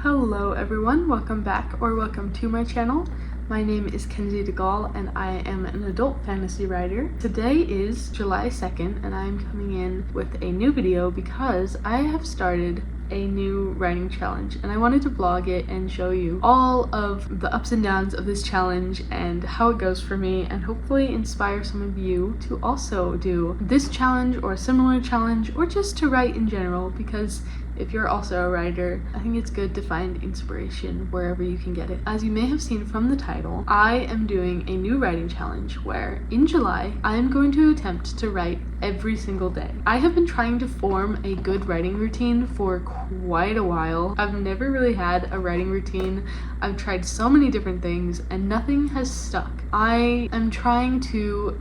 Hello everyone, welcome back or welcome to my channel. My name is Kenzie DeGaulle and I am an adult fantasy writer. Today is July 2nd and I'm coming in with a new video because I have started a new writing challenge and I wanted to vlog it and show you all of the ups and downs of this challenge and how it goes for me, and hopefully inspire some of you to also do this challenge or a similar challenge or just to write in general, because if you're also a writer, I think it's good to find inspiration wherever you can get it. As you may have seen from the title, I am doing a new writing challenge where in July, I am going to attempt to write every single day. I have been trying to form a good writing routine for quite a while. I've never really had a writing routine. I've tried so many different things and nothing has stuck. I am trying to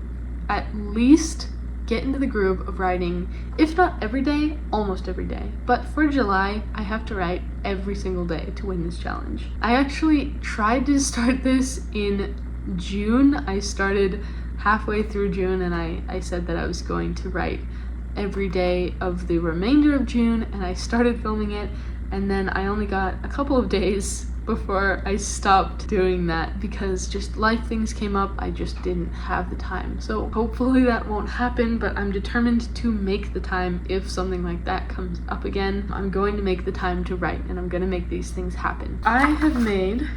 at least get into the groove of writing, if not every day, almost every day. But for July, I have to write every single day to win this challenge. I actually tried to start this in June. I started halfway through June and I said that I was going to write every day of the remainder of June, and I started filming it, and then I only got a couple of days before I stopped doing that because just life things came up. I just didn't have the time. So hopefully that won't happen, but I'm determined to make the time if something like that comes up again. I'm going to make the time to write and I'm going to make these things happen. I have made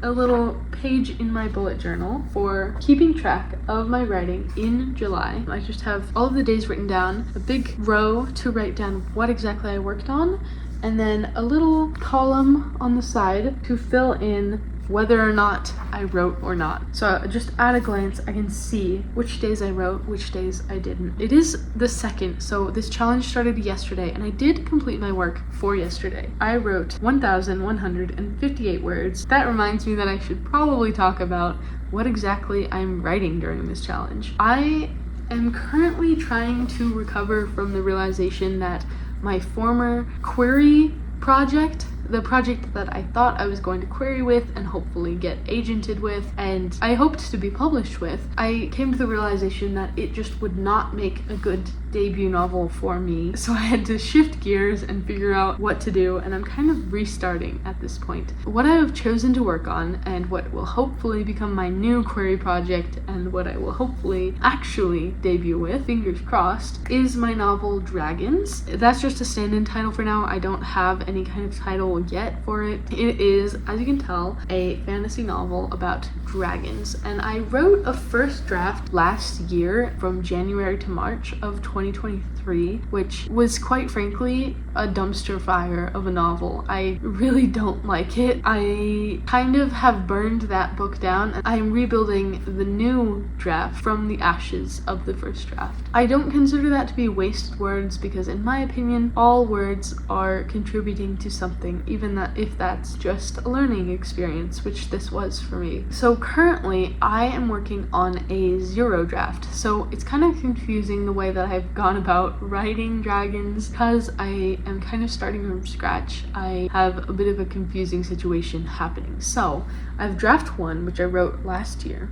a little page in my bullet journal for keeping track of my writing in July. I just have all of the days written down, a big row to write down what exactly I worked on, and then a little column on the side to fill in whether or not I wrote or not. So just at a glance, I can see which days I wrote, which days I didn't. It is the 2nd, so this challenge started yesterday, and I did complete my work for yesterday. I wrote 1,158 words. That reminds me that I should probably talk about what exactly I'm writing during this challenge. I am currently trying to recover from the realization that my former query project, the project that I thought I was going to query with and hopefully get agented with, and I hoped to be published with, I came to the realization that it just would not make a good debut novel for me. So I had to shift gears and figure out what to do, and I'm kind of restarting at this point. What I have chosen to work on, and what will hopefully become my new query project, and what I will hopefully actually debut with, fingers crossed, is my novel Dragons. That's just a stand-in title for now. I don't have any kind of title yet for it. It is, as you can tell, a fantasy novel about dragons, and I wrote a first draft last year from January to March of 2023, which was quite frankly a dumpster fire of a novel. I really don't like it. I kind of have burned that book down, and I am rebuilding the new draft from the ashes of the first draft. I don't consider that to be wasted words because in my opinion, all words are contributing to something, even that if that's just a learning experience, which this was for me. So currently I am working on a 0 draft, so it's kind of confusing the way that I've gone about writing Dragons because I am kind of starting from scratch. I have a bit of a confusing situation happening. So I have draft 1, which I wrote last year,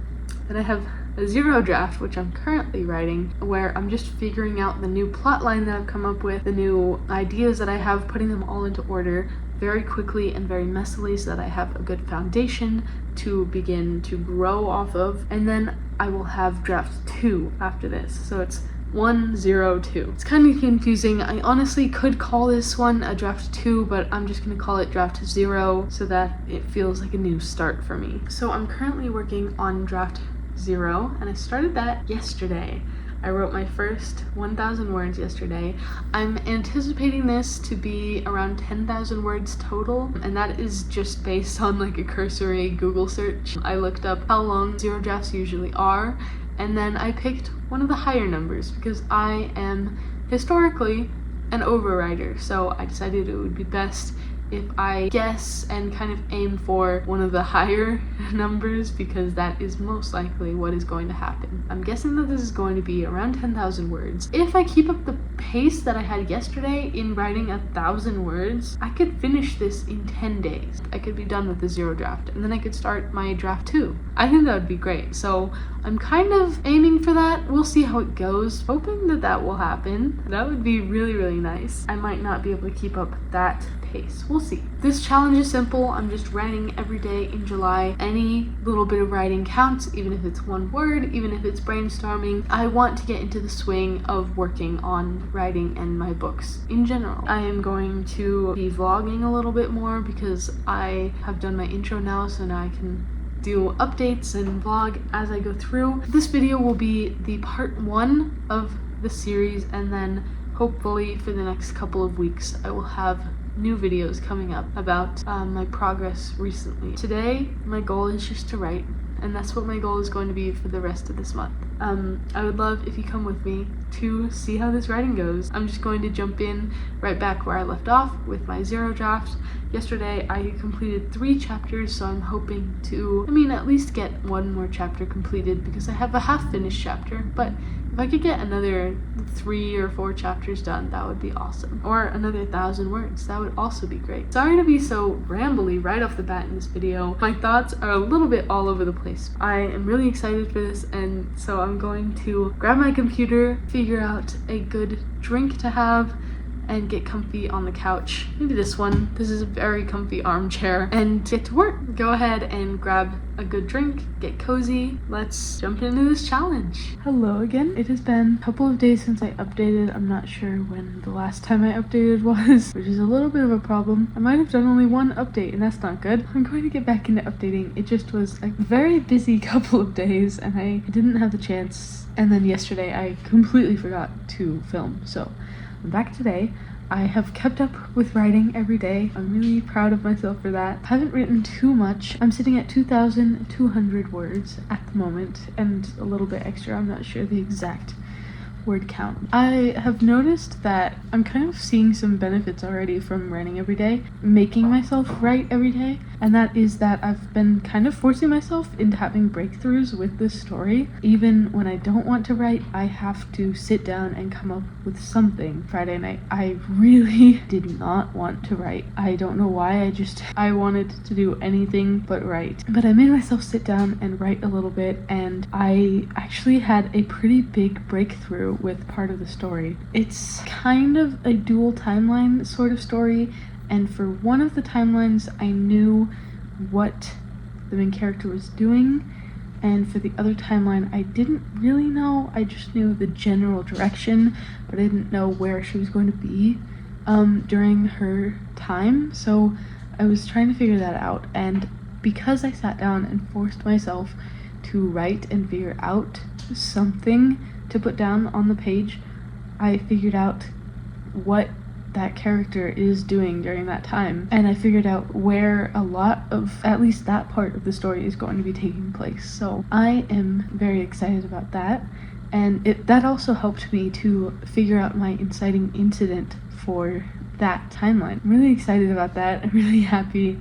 and I have a 0 draft, which I'm currently writing, where I'm just figuring out the new plot line that I've come up with, the new ideas that I have, putting them all into order very quickly and very messily so that I have a good foundation to begin to grow off of. And then I will have draft 2 after this. So it's 102. It's kind of confusing. I honestly could call this one a draft 2, but I'm just gonna call it draft 0 so that it feels like a new start for me. So I'm currently working on draft 0, and I started that yesterday. I wrote my first 1,000 words yesterday. I'm anticipating this to be around 10,000 words total, and that is just based on like a cursory Google search. I looked up how long 0 drafts usually are, and then I picked one of the higher numbers because I am historically an overwriter, so I decided it would be best if I guess and kind of aim for one of the higher numbers because that is most likely what is going to happen. I'm guessing that this is going to be around 10,000 words. If I keep up the pace that I had yesterday in writing 1,000 words, I could finish this in 10 days. I could be done with the 0 draft and then I could start my draft 2. I think that would be great. So I'm kind of aiming for that. We'll see how it goes. Hoping that that will happen. That would be really, really nice. I might not be able to keep up that pace pace. We'll see. This challenge is simple. I'm just writing every day in July. Any little bit of writing counts, even if it's one word, even if it's brainstorming. I want to get into the swing of working on writing and my books in general. I am going to be vlogging a little bit more because I have done my intro now, so now I can do updates and vlog as I go through. This video will be the part 1 of the series, and then hopefully for the next couple of weeks I will have new videos coming up about my progress recently. Today my goal is just to write, and that's what my goal is going to be for the rest of this month. I would love if you come with me to see how this writing goes. I'm just going to jump in right back where I left off with my 0 draft. Yesterday I completed 3 chapters, so I'm hoping to, at least get 1 more chapter completed because I have a half-finished chapter, but if I could get another 3 or 4 chapters done, that would be awesome. Or another 1,000 words, that would also be great. Sorry to be so rambly right off the bat in this video. My thoughts are a little bit all over the place. I am really excited for this, and so I'm going to grab my computer, figure out a good drink to have, and get comfy on the couch. Maybe this one. This is a very comfy armchair, and get to work. Go ahead and grab a good drink, get cozy. Let's jump into this challenge. Hello again. It has been a couple of days since I updated. I'm not sure when the last time I updated was, which is a little bit of a problem. I might have done only 1 update, and that's not good. I'm going to get back into updating. It just was a very busy couple of days, and I didn't have the chance. And then yesterday I completely forgot to film, so I'm back today. I have kept up with writing every day. I'm really proud of myself for that. I haven't written too much. I'm sitting at 2,200 words at the moment, and a little bit extra. I'm not sure the exact word count. I have noticed that I'm kind of seeing some benefits already from writing every day, making myself write every day, and that is that I've been kind of forcing myself into having breakthroughs with this story. Even when I don't want to write, I have to sit down and come up with something. Friday night, I really did not want to write. I don't know why, I wanted to do anything but write. But I made myself sit down and write a little bit, and I actually had a pretty big breakthrough with part of the story. It's kind of a dual timeline sort of story, and for one of the timelines I knew what the main character was doing, and for the other timeline I didn't really know. I just knew the general direction, but I didn't know where she was going to be during her time, so I was trying to figure that out. And because I sat down and forced myself to write and figure out something to put down on the page, I figured out what that character is doing during that time, and I figured out where a lot of, at least that part of the story, is going to be taking place. So I am very excited about that, and that also helped me to figure out my inciting incident for that timeline. I'm really excited about that. I'm really happy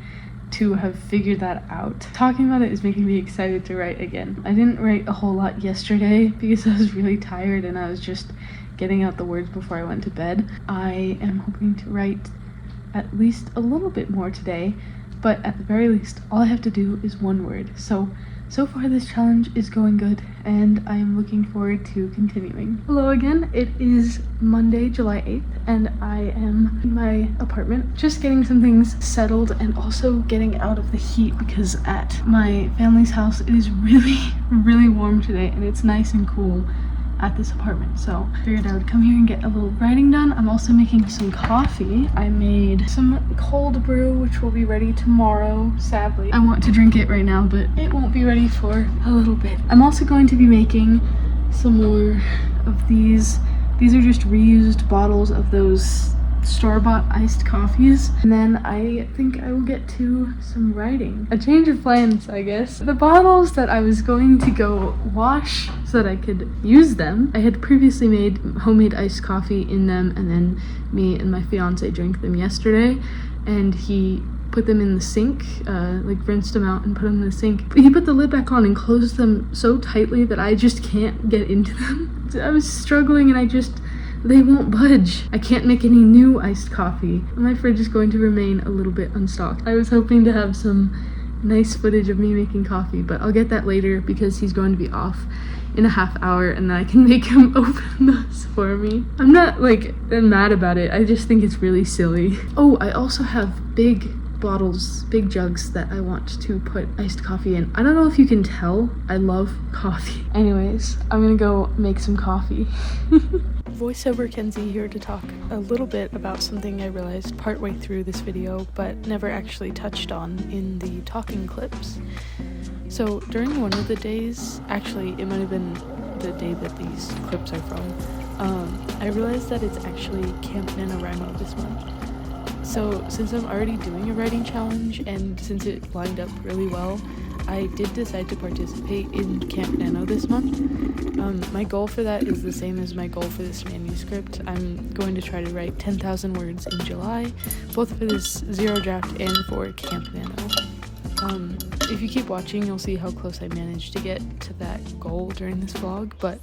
to have figured that out. Talking about it is making me excited to write again. I didn't write a whole lot yesterday because I was really tired and I was just getting out the words before I went to bed. I am hoping to write at least a little bit more today, but at the very least, all I have to do is 1 word. So far this challenge is going good, and I am looking forward to continuing. Hello again, it is Monday, July 8th, and I am in my apartment, just getting some things settled and also getting out of the heat, because at my family's house it is really, really warm today, and it's nice and cool at this apartment, so I figured I would come here and get a little writing done. I'm also making some coffee. I made some cold brew, which will be ready tomorrow, sadly. I want to drink it right now, but it won't be ready for a little bit. I'm also going to be making some more of these. These are just reused bottles of those store-bought iced coffees, and then I think I will get to some writing. A change of plans, I guess. The bottles that I was going to go wash so that I could use them, I had previously made homemade iced coffee in them, and then me and my fiance drank them yesterday, and he put them in the sink, rinsed them out and put them in the sink. He put the lid back on and closed them so tightly that I just can't get into them. I was struggling, and they won't budge. I can't make any new iced coffee. My fridge is going to remain a little bit unstocked. I was hoping to have some nice footage of me making coffee, but I'll get that later because he's going to be off in a half hour and I can make him open this for me. I'm not like mad about it, I just think it's really silly. Oh, I also have big bottles, big jugs that I want to put iced coffee in. I don't know if you can tell, I love coffee. Anyways, I'm gonna go make some coffee. Voiceover Kenzie here to talk a little bit about something I realized partway through this video but never actually touched on in the talking clips. So during one of the days, actually it might have been the day that these clips are from, I realized that it's actually Camp NaNoWriMo this month. So since I'm already doing a writing challenge and since it lined up really well, I did decide to participate in Camp Nano this month. My goal for that is the same as my goal for this manuscript. I'm going to try to write 10,000 words in July, both for this zero draft and for Camp Nano. If you keep watching, you'll see how close I managed to get to that goal during this vlog, but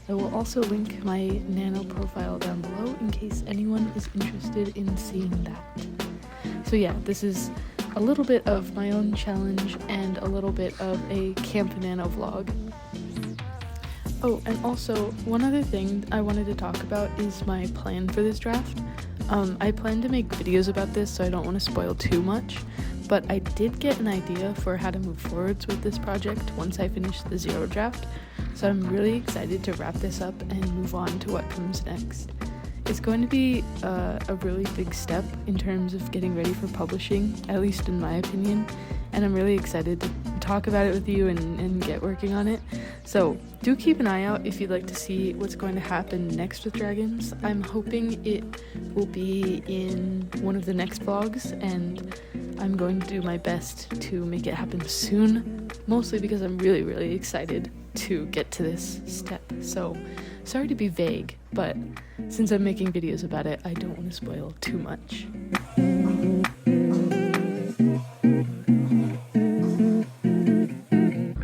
I will also link my Nano profile down below in case anyone is interested in seeing that. So yeah, this is a little bit of my own challenge and a little bit of a Camp Nano vlog. Oh, and also, one other thing I wanted to talk about is my plan for this draft. I plan to make videos about this, so I don't want to spoil too much, but I did get an idea for how to move forwards with this project once I finish the zero draft, so I'm really excited to wrap this up and move on to what comes next. It's going to be a really big step in terms of getting ready for publishing, at least in my opinion, and I'm really excited to talk about it with you and get working on it. So do keep an eye out if you'd like to see what's going to happen next with dragons. I'm hoping it will be in one of the next vlogs, and I'm going to do my best to make it happen soon, mostly because I'm really, really excited to get to this step. So sorry to be vague, but since I'm making videos about it, I don't want to spoil too much.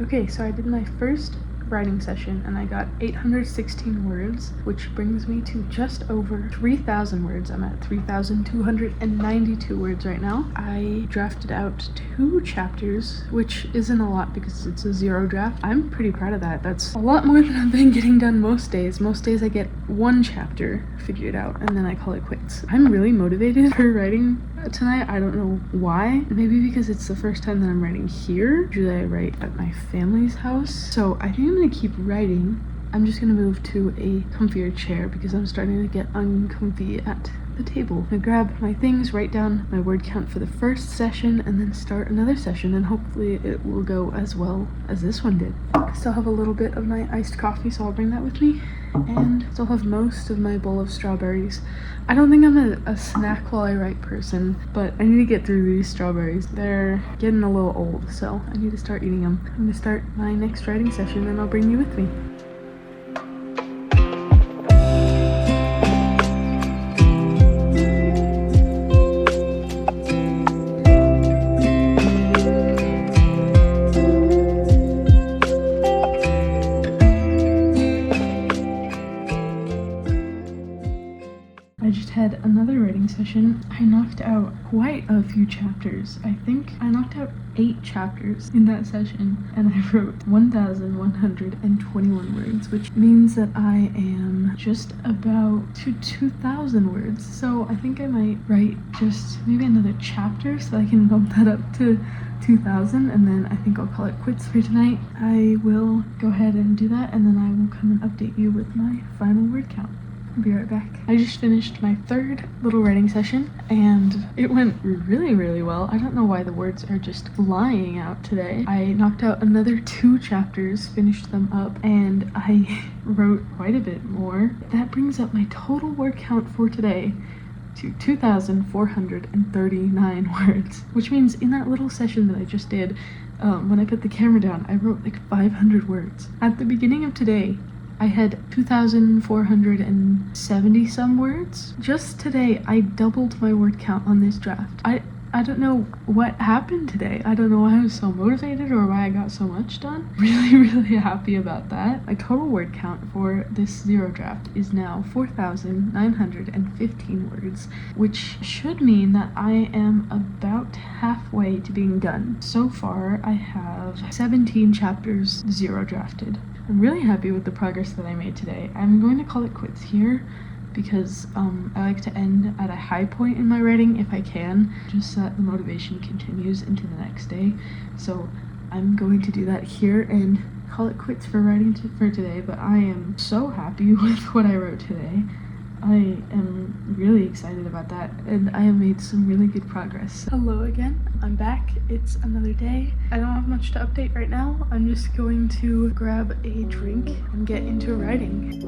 Okay, so I did my first writing session and I got 816 words, which brings me to just over 3,000 words. I'm at 3,292 words right now. I drafted out 2 chapters, which isn't a lot because it's a zero draft. I'm pretty proud of that. That's a lot more than I've been getting done most days. Most days I get 1 chapter figured out and then I call it quits. I'm really motivated for writing tonight. I don't know why. Maybe because it's the first time that I'm writing here. Usually I write at my family's house. So I think I'm gonna keep writing. I'm just gonna move to a comfier chair because I'm starting to get uncomfy at the table. I'm gonna grab my things, write down my word count for the first session, and then start another session, and hopefully it will go as well as this one did. I still have a little bit of my iced coffee, so I'll bring that with me, and still have most of my bowl of strawberries. I don't think I'm a snack while I write person, but I need to get through these strawberries. They're getting a little old, so I need to start eating them. I'm gonna start my next writing session, and I'll bring you with me. I just had another writing session. I knocked out quite a few chapters. I think I knocked out 8 chapters in that session, and I wrote 1,121 words, which means that I am just about to 2,000 words. So I think I might write just maybe another chapter so I can bump that up to 2,000, and then I think I'll call it quits for tonight. I will go ahead and do that, and then I will come and update you with my final word count. I'll be right back. I just finished my 3rd little writing session and it went really, really well. I don't know why the words are just flying out today. I knocked out another 2 chapters, finished them up, and I wrote quite a bit more. That brings up my total word count for today to 2,439 words, which means in that little session that I just did, when I put the camera down, I wrote like 500 words. At the beginning of today, I had 2,470 some words. Just today, I doubled my word count on this draft. I I don't know what happened today. I don't know why I was so motivated or why I got so much done. Really happy about that. My total word count for this zero draft is now 4,915 words, which should mean that I am about halfway to being done. So far, I have 17 chapters zero drafted. I'm really happy with the progress that I made today. I'm going to call it quits here because I like to end at a high point in my writing if I can, just so that the motivation continues into the next day. So I'm going to do that here and call it quits for writing for today, but I am so happy with what I wrote today. I am really excited about that, and I have made some really good progress. Hello again, I'm back. It's another day. I don't have much to update right now. I'm just going to grab a drink and get into writing.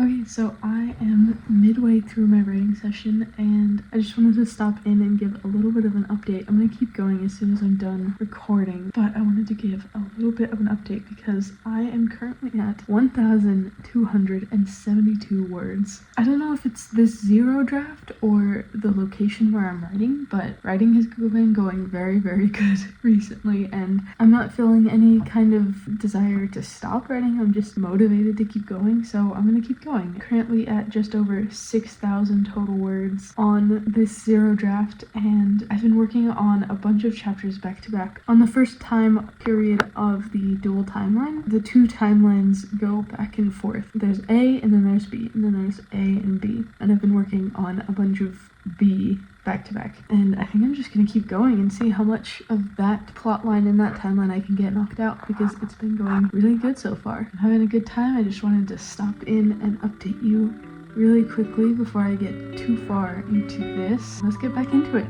Okay, so I am midway through my writing session and I just wanted to stop in and give a little bit of an update. I'm going to keep going as soon as I'm done recording, but I wanted to give a little bit of an update because I am currently at 1,272 words. I don't know if it's this zero draft or the location where I'm writing, but writing has been going very good recently and I'm not feeling any kind of desire to stop writing. I'm just motivated to keep going, so I'm going to keep going. Currently at just over 6,000 total words on this zero draft, and I've been working on a bunch of chapters back to back. On the first time period of the dual timeline, the two timelines go back and forth. There's A and then there's B, and then there's A and B, and I've been working on a bunch of B back to back, and I think I'm just gonna keep going and see how much of that plot line in that timeline I can get knocked out, because it's been going really good so far. I'm having a good time. I just wanted to stop in and update you really quickly before I get too far into this. Let's get back into it.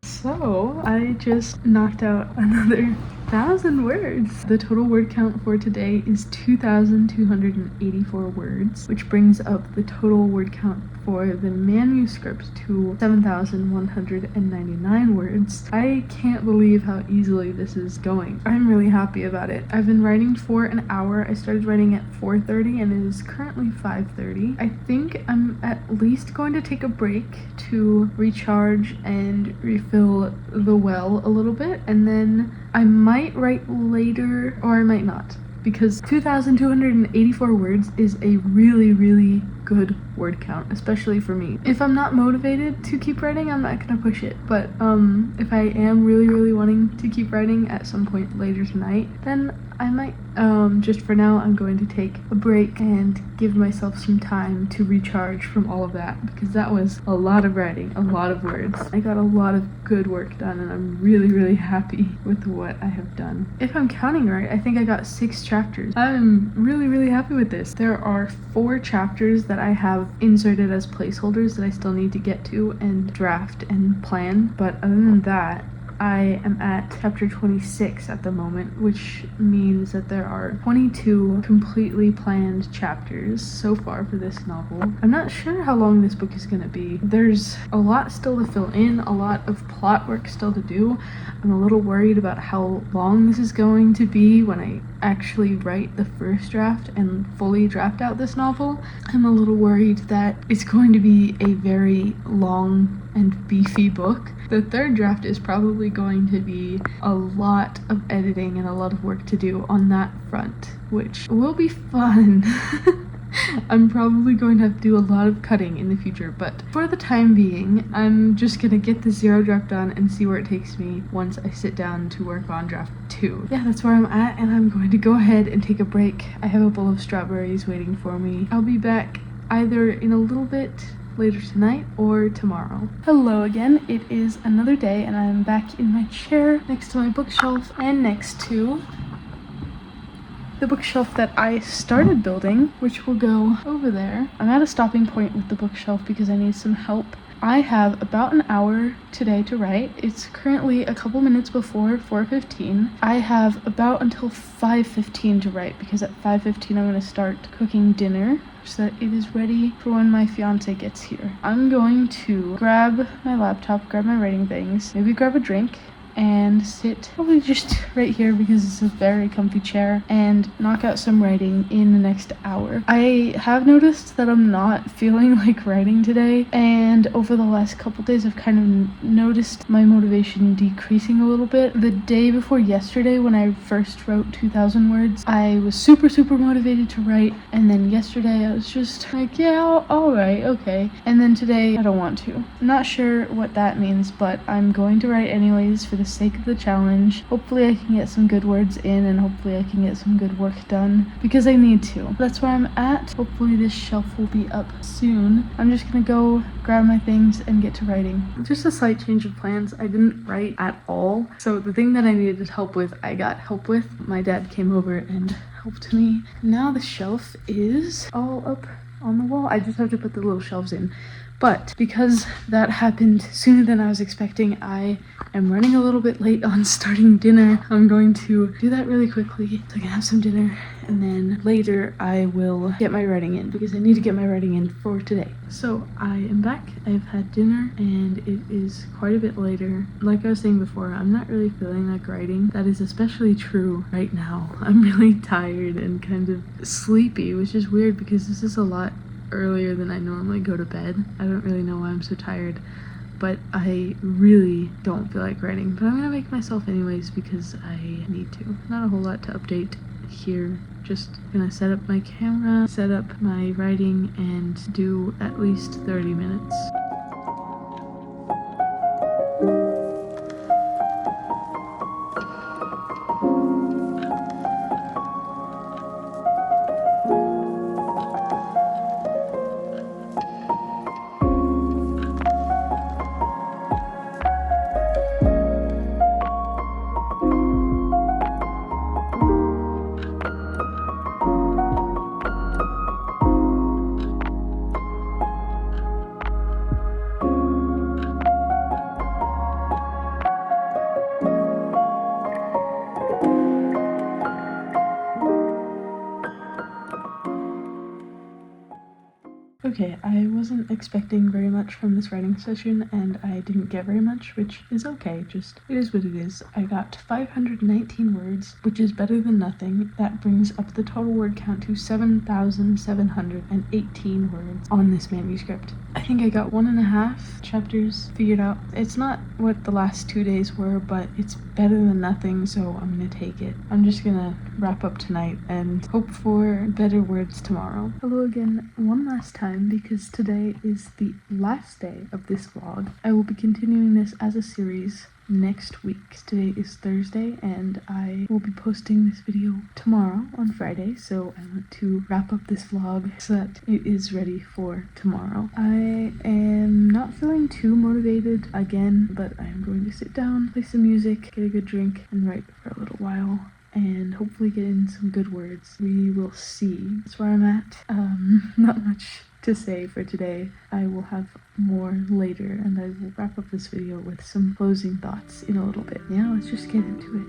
So I just knocked out another 1,000 words. The total word count for today is 2,284 words, which brings up the total word count for the manuscript to 7,199 words. I can't believe how easily this is going. I'm really happy about it. I've been writing for an hour. I started writing at 4:30 and it is currently 5:30. I think I'm at least going to take a break to recharge and refill the well a little bit, and then I might write later or I might not, because 2,284 words is a really good word count, especially for me. If I'm not motivated to keep writing, I'm not gonna push it, but if I am really wanting to keep writing at some point later tonight, then I might. Just for now, I'm going to take a break and give myself some time to recharge from all of that, because that was a lot of writing, a lot of words. I got a lot of good work done and I'm really happy with what I have done. If I'm counting right, I think I got 6 chapters. I'm really happy with this. There are 4 chapters that that I have inserted as placeholders that I still need to get to and draft and plan. But other than that, I am at chapter 26 at the moment, which means that there are 22 completely planned chapters so far for this novel. I'm not sure how long this book is going to be. There's a lot still to fill in, a lot of plot work still to do. I'm a little worried about how long this is going to be when I actually write the first draft and fully draft out this novel. I'm a little worried that it's going to be a very long and beefy book. The third draft is probably going to be a lot of editing and a lot of work to do on that front, which will be fun. I'm probably going to have to do a lot of cutting in the future, but for the time being, I'm just gonna get the 0 draft done and see where it takes me once I sit down to work on draft 2. Yeah, that's where I'm at, and I'm going to go ahead and take a break. I have a bowl of strawberries waiting for me. I'll be back either in a little bit later tonight or tomorrow. Hello again, it is another day and I'm back in my chair next to my bookshelf and next to the bookshelf that I started building, which will go over there. I'm at a stopping point with the bookshelf because I need some help. I have about an hour today to write. It's currently a couple minutes before 4:15. I have about until 5:15 to write because at 5:15 I'm going to start cooking dinner so that it is ready for when my fiance gets here. I'm going to grab my laptop, grab my writing things, maybe grab a drink, and sit probably just right here because it's a very comfy chair and knock out some writing in the next hour. I have noticed that I'm not feeling like writing today, and over the last couple days I've kind of noticed my motivation decreasing a little bit. The day before yesterday when I first wrote 2,000 words, I was super motivated to write, and then yesterday I was just like, yeah, all right, okay. And then today I don't want to. I'm not sure what that means, but I'm going to write anyways for the sake of the challenge. Hopefully I can get some good words in and hopefully I can get some good work done because I need to. That's where I'm at. Hopefully this shelf will be up soon. I'm just gonna go grab my things and get to writing. Just a slight change of plans. I didn't write at all. So the thing that I needed help with, I got help with. My dad came over and helped me. Now the shelf is all up on the wall. I just have to put the little shelves in. But because that happened sooner than I was expecting, I am running a little bit late on starting dinner. I'm going to do that really quickly so I can have some dinner, and then later I will get my writing in because I need to get my writing in for today. So I am back. I've had dinner and it is quite a bit later. Like I was saying before, I'm not really feeling like writing. That is especially true right now. I'm really tired and kind of sleepy, which is weird because this is a lot earlier than I normally go to bed. I don't really know why I'm so tired, but I really don't feel like writing. But I'm gonna make myself anyways because I need to. Not a whole lot to update here. Just gonna set up my camera, set up my writing, and do at least 30 minutes. Okay, I wasn't expecting very much from this writing session, and I didn't get very much, which is okay, just it is what it is. I got 519 words, which is better than nothing. That brings up the total word count to 7,718 words on this manuscript. I think I got 1.5 chapters figured out. It's not what the last 2 days were, but it's better than nothing, so I'm gonna take it. I'm just gonna wrap up tonight and hope for better words tomorrow. Hello again one last time because today is the last day of this vlog. I will be continuing this as a series next week. Today is Thursday and I will be posting this video tomorrow on Friday, so I want to wrap up this vlog so that it is ready for tomorrow. I am not feeling too motivated again, but I'm going to sit down, play some music, get a good drink, and write for a little while, and hopefully get in some good words. We will see. That's where I'm at. Not much to say for today. I will have more later, and I will wrap up this video with some closing thoughts in a little bit. Yeah, let's just get into it.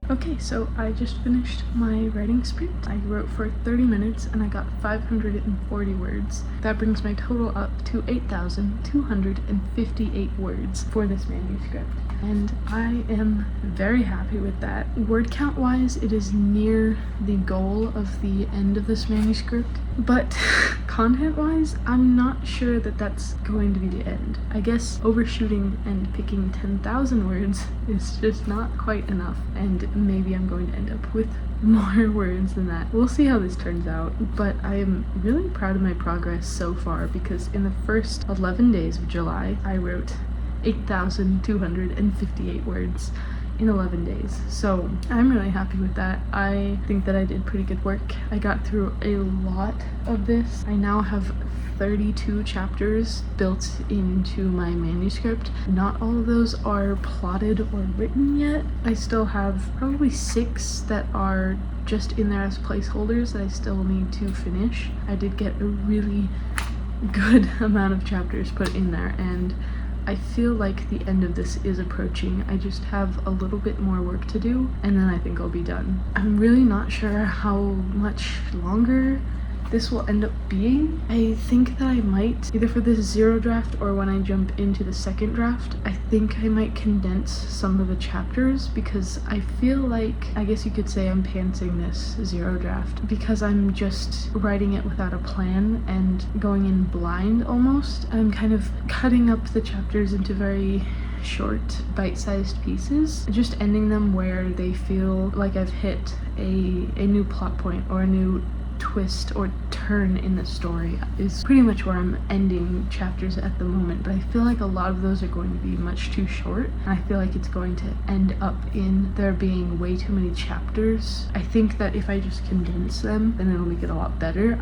Okay, so I just finished my writing sprint. I wrote for 30 minutes and I got 540 words. That brings my total up to 8,258 words for this manuscript. And I am very happy with that. Word count wise, it is near the goal of the end of this manuscript, but content wise, I'm not sure that that's going to be the end. I guess overshooting and picking 10,000 words is just not quite enough, and maybe I'm going to end up with more words than that. We'll see how this turns out, but I am really proud of my progress so far because in the first 11 days of July, I wrote 8,258 words in 11 days. So I'm really happy with that. I think that I did pretty good work. I got through a lot of this. I now have 32 chapters built into my manuscript. Not all of those are plotted or written yet. I still have probably 6 that are just in there as placeholders that I still need to finish. I did get a really good amount of chapters put in there, and I feel like the end of this is approaching. I just have a little bit more work to do, and then I think I'll be done. I'm really not sure how much longer this will end up being. I think that I might, either for this 0 draft or when I jump into the 2nd draft, I think I might condense some of the chapters because I feel like, I guess you could say I'm pantsing this 0 draft because I'm just writing it without a plan and going in blind almost. I'm kind of cutting up the chapters into very short bite-sized pieces, just ending them where they feel like I've hit a new plot point or a new twist or turn in the story is pretty much where I'm ending chapters at the moment, but I feel like a lot of those are going to be much too short, and I feel like it's going to end up in there being way too many chapters. I think that if I just condense them, then it'll make it a lot better.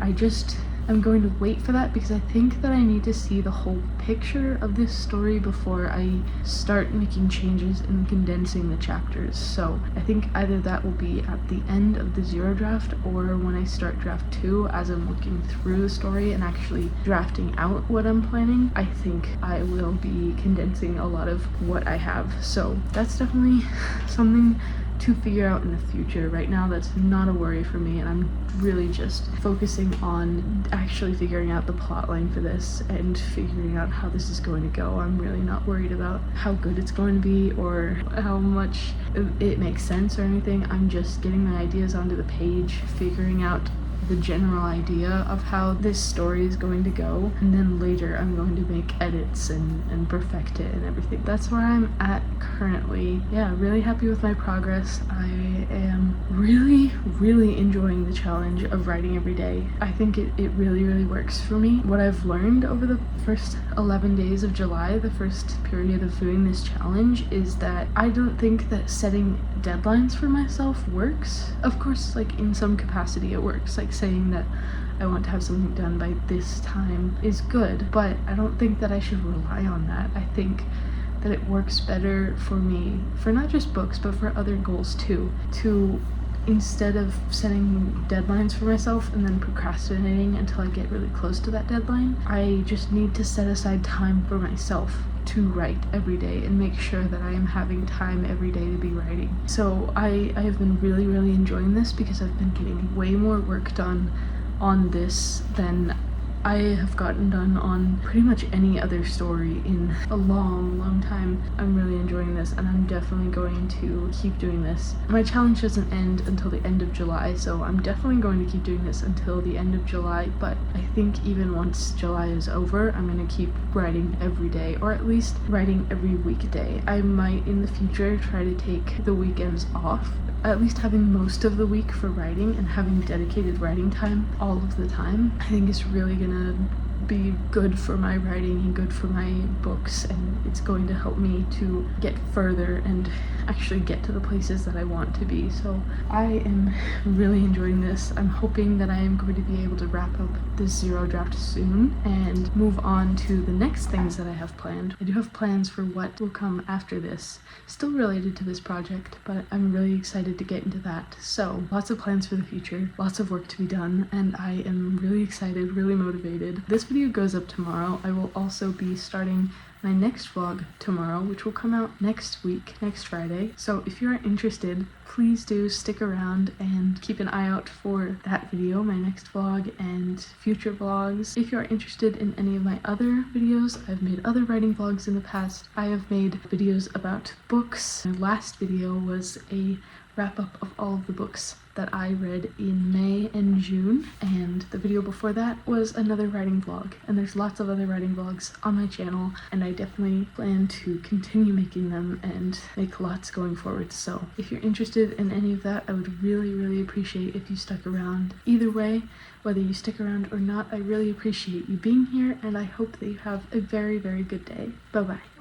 I'm going to wait for that because I think that I need to see the whole picture of this story before I start making changes and condensing the chapters. So I think either that will be at the end of the 0 draft or when I start draft 2 as I'm looking through the story and actually drafting out what I'm planning. I think I will be condensing a lot of what I have. So that's definitely something to figure out in the future. Right now that's not a worry for me, and I'm really just focusing on actually figuring out the plot line for this and figuring out how this is going to go. I'm really not worried about how good it's going to be or how much it makes sense or anything. I'm just getting my ideas onto the page, figuring out the general idea of how this story is going to go, and then later I'm going to make edits and perfect it and everything. That's where I'm at currently. Yeah, really happy with my progress. I am really enjoying the challenge of writing every day. I think it really works for me. What I've learned over the first 11 days of July, the first period of doing this challenge, is that I don't think that setting deadlines for myself works. Of course, like in some capacity it works, like saying that I want to have something done by this time is good, but I don't think that I should rely on that. I think that it works better for me, for not just books, but for other goals too, to instead of setting deadlines for myself and then procrastinating until I get really close to that deadline, I just need to set aside time for myself to write every day and make sure that I am having time every day to be writing. So I have been really enjoying this because I've been getting way more work done on this than I have gotten done on pretty much any other story in a long time. I'm really enjoying this, and I'm definitely going to keep doing this. My challenge doesn't end until the end of July, so I'm definitely going to keep doing this until the end of July, but I think even once July is over, I'm going to keep writing every day, or at least writing every weekday. I might in the future try to take the weekends off, at least having most of the week for writing and having dedicated writing time all of the time. I think it's really gonna be good for my writing and good for my books, and it's going to help me to get further and actually get to the places that I want to be. So I am really enjoying this. I'm hoping that I am going to be able to wrap up this zero draft soon and move on to the next things that I have planned. I do have plans for what will come after this, still related to this project, but I'm really excited to get into that. So lots of plans for the future, lots of work to be done, and I am really excited, really motivated. This video goes up tomorrow. I will also be starting my next vlog tomorrow, which will come out next week, next Friday. So if you're interested, please do stick around and keep an eye out for that video, my next vlog, and future vlogs. If you're interested in any of my other videos, I've made other writing vlogs in the past. I have made videos about books. My last video was a wrap-up of all of the books that I read in May and June, and the video before that was another writing vlog, and there's lots of other writing vlogs on my channel, and I definitely plan to continue making them and make lots going forward. So if you're interested in any of that, I would really appreciate if you stuck around. Either way, whether you stick around or not, I really appreciate you being here, and I hope that you have a very good day. Bye bye.